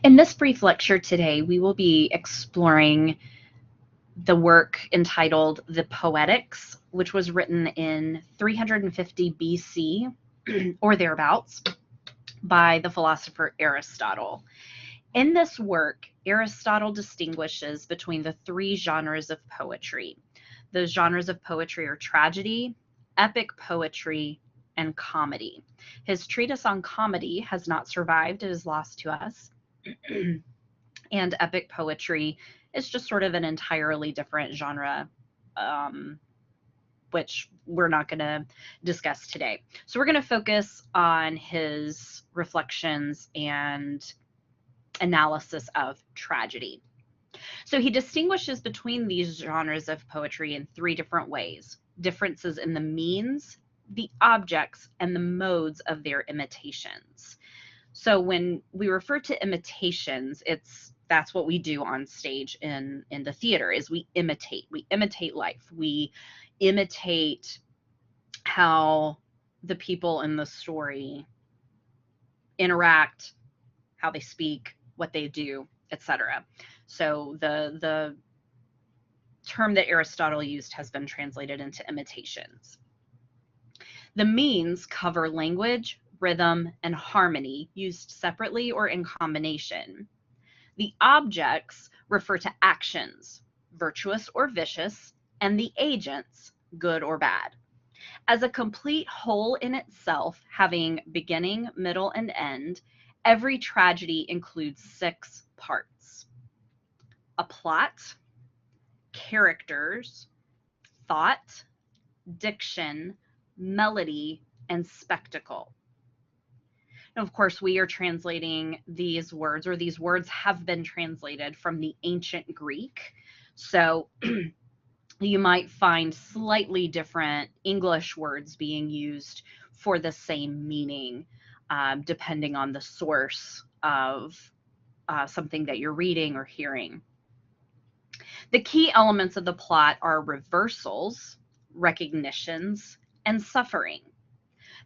In this brief lecture today, we will be exploring the work entitled The Poetics, which was written in 350 BC or thereabouts by the philosopher Aristotle. In this work, Aristotle distinguishes between the three genres of poetry. Those genres of poetry are tragedy, epic poetry, and comedy. His treatise on comedy has not survived, it is lost to us. And epic poetry is just sort of an entirely different genre, um, which we're not going to discuss today. So we're going to focus on his reflections and analysis of tragedy. So he distinguishes between these genres of poetry in three different ways: differences in the means, the objects, and the modes of their imitations. So when we refer to imitations, that's what we do on stage in the theater is we imitate life. We imitate how the people in the story interact, how they speak, what they do, etc. So the term that Aristotle used has been translated into imitations. The means cover language, rhythm, and harmony used separately or in combination. The objects refer to actions, virtuous or vicious, and the agents, good or bad. As a complete whole in itself, having beginning, middle, and end, every tragedy includes 6 parts: a plot, characters, thought, diction, melody, and spectacle. Now, of course, we are translating these words, or these words have been translated from the ancient Greek. So you might find slightly different English words being used for the same meaning, depending on the source of something that you're reading or hearing. The key elements of the plot are reversals, recognitions, and suffering.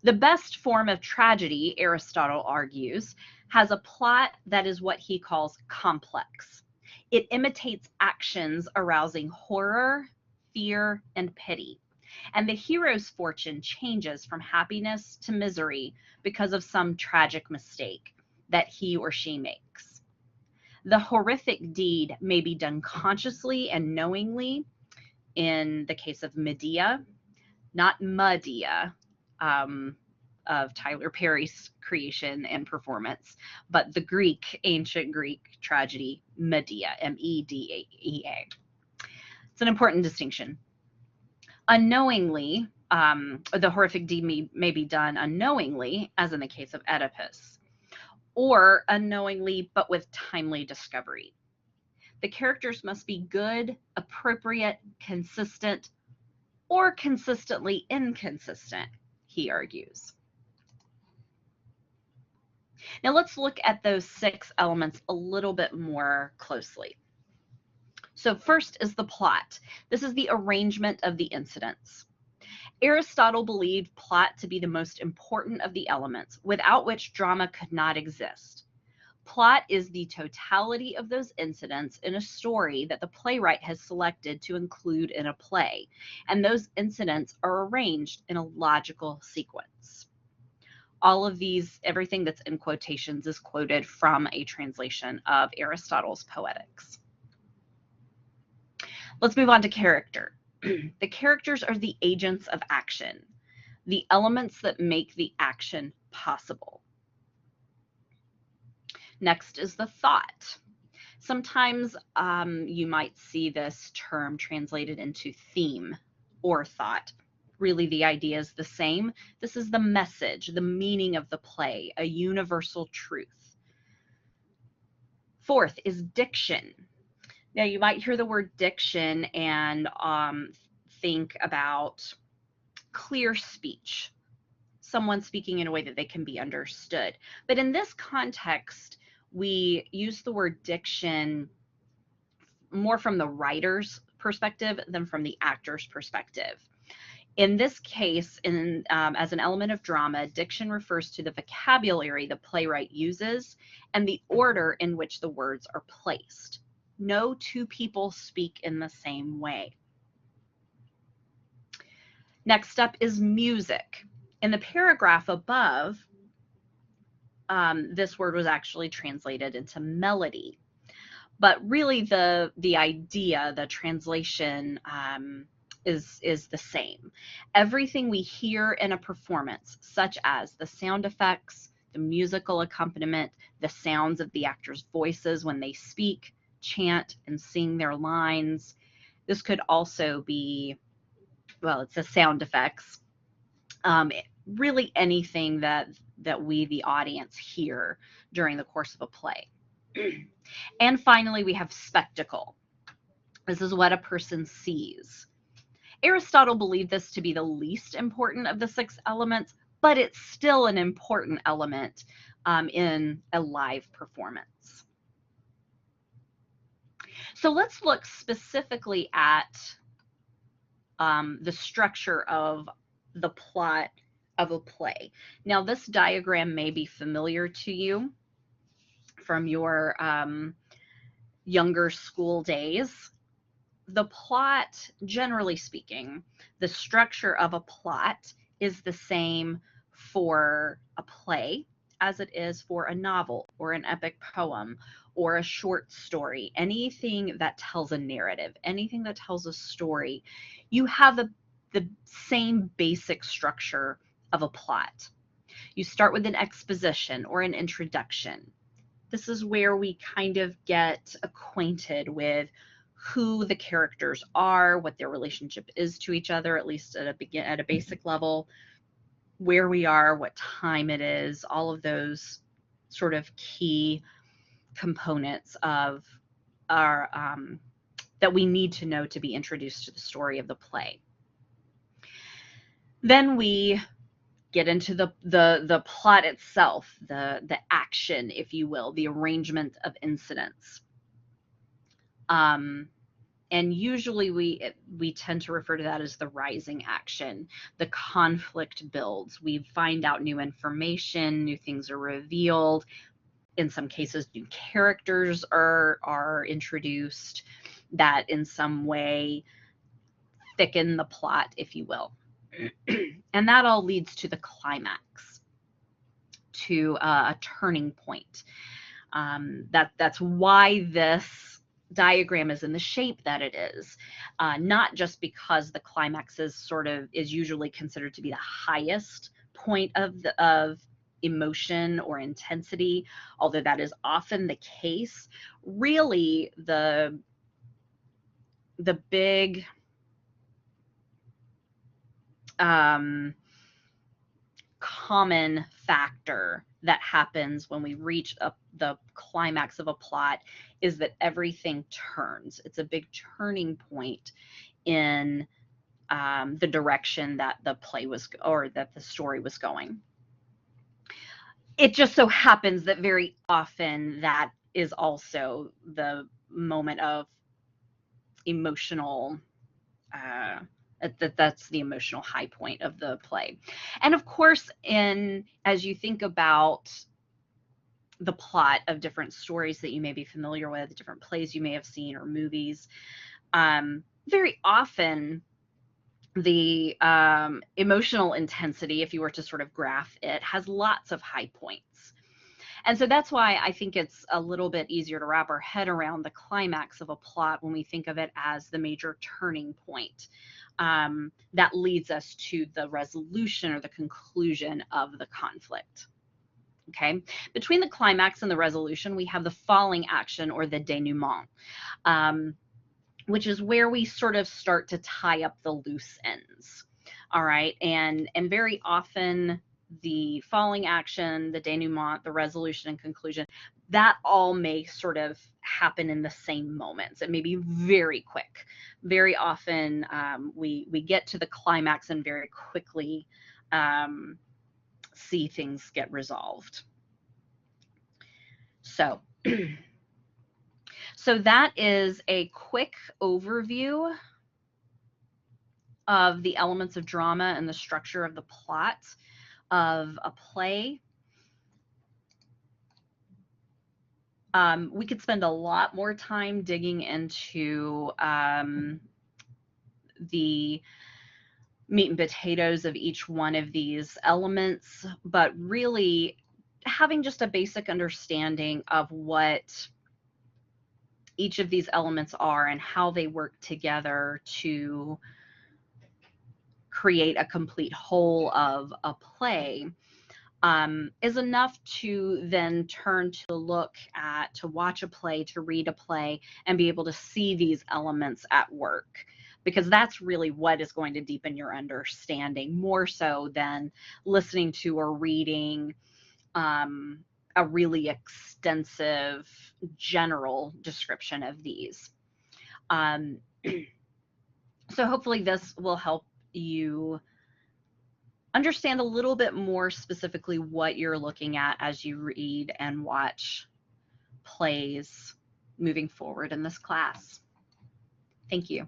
The best form of tragedy, Aristotle argues, has a plot that is what he calls complex. It imitates actions arousing horror, fear, and pity. And the hero's fortune changes from happiness to misery because of some tragic mistake that he or she makes. The horrific deed may be done consciously and knowingly, in the case of Medea, not Medea, of Tyler Perry's creation and performance, but the ancient Greek tragedy, Medea, Medea. It's an important distinction. Unknowingly, the horrific deed may be done unknowingly, as in the case of Oedipus, or unknowingly but with timely discovery. The characters must be good, appropriate, consistent, or consistently inconsistent, he argues. Now let's look at those 6 elements a little bit more closely. So first is the plot. This is the arrangement of the incidents. Aristotle believed plot to be the most important of the elements, without which drama could not exist. Plot is the totality of those incidents in a story that the playwright has selected to include in a play, and those incidents are arranged in a logical sequence. All of these, everything that's in quotations is quoted from a translation of Aristotle's Poetics. Let's move on to character. The characters are the agents of action, the elements that make the action possible. Next is the thought. Sometimes you might see this term translated into theme or thought. Really, the idea is the same. This is the message, the meaning of the play, a universal truth. Fourth is diction. Now, you might hear the word diction and think about clear speech, someone speaking in a way that they can be understood. But in this context, we use the word diction more from the writer's perspective than from the actor's perspective. In this case, as an element of drama, diction refers to the vocabulary the playwright uses and the order in which the words are placed. No two people speak in the same way. Next up is music. In the paragraph above, this word was actually translated into melody. But really the idea, the translation is the same. Everything we hear in a performance, such as the sound effects, the musical accompaniment, the sounds of the actors' voices when they speak, chant, and sing their lines. This could also be, well, it's the sound effects. Really anything that we, the audience, hear during the course of a play. And finally, we have spectacle. This is what a person sees. Aristotle believed this to be the least important of the 6 elements, but it's still an important element in a live performance. So let's look specifically at the structure of the plot of a play. Now, this diagram may be familiar to you from your younger school days. The plot, generally speaking, the structure of a plot is the same for a play as it is for a novel or an epic poem or a short story. Anything that tells a narrative, anything that tells a story, you have the same basic structure of a plot. You start with an exposition or an introduction. This is where we kind of get acquainted with who the characters are, what their relationship is to each other, at least at a basic level, where we are, what time it is, all of those sort of key components of our that we need to know to be introduced to the story of the play. Then we get into the plot itself, the action, if you will, the arrangement of incidents. And usually we tend to refer to that as the rising action. The conflict builds. We find out new information, new things are revealed. In some cases, new characters are introduced that in some way thicken the plot, if you will. And that all leads to the climax, to a turning point. That's why this diagram is in the shape that it is, not just because the climax is usually considered to be the highest point of emotion or intensity, although that is often the case. Really, the big common factor that happens when we reach the climax of a plot is that everything turns. It's a big turning point in the direction that the play was, or that the story was going. It just so happens that very often that is also the moment of emotional that's the emotional high point of the play. And of course, as you think about the plot of different stories that you may be familiar with, different plays you may have seen or movies, very often the emotional intensity, if you were to sort of graph it, has lots of high points. And so that's why I think it's a little bit easier to wrap our head around the climax of a plot when we think of it as the major turning point that leads us to the resolution or the conclusion of the conflict. Okay, between the climax and the resolution, we have the falling action or the denouement, which is where we sort of start to tie up the loose ends. All right, and very often the falling action, the denouement, the resolution and conclusion, that all may sort of happen in the same moments. It may be very quick. Very often we get to the climax and very quickly see things get resolved. So, so that is a quick overview of the elements of drama and the structure of the plot of a play. We could spend a lot more time digging into the meat and potatoes of each one of these elements, but really having just a basic understanding of what each of these elements are and how they work together to create a complete whole of a play is enough to then turn to look at, to watch a play, to read a play, and be able to see these elements at work. Because that's really what is going to deepen your understanding more so than listening to or reading a really extensive general description of these. Um, so hopefully this will help you understand a little bit more specifically what you're looking at as you read and watch plays moving forward in this class. Thank you.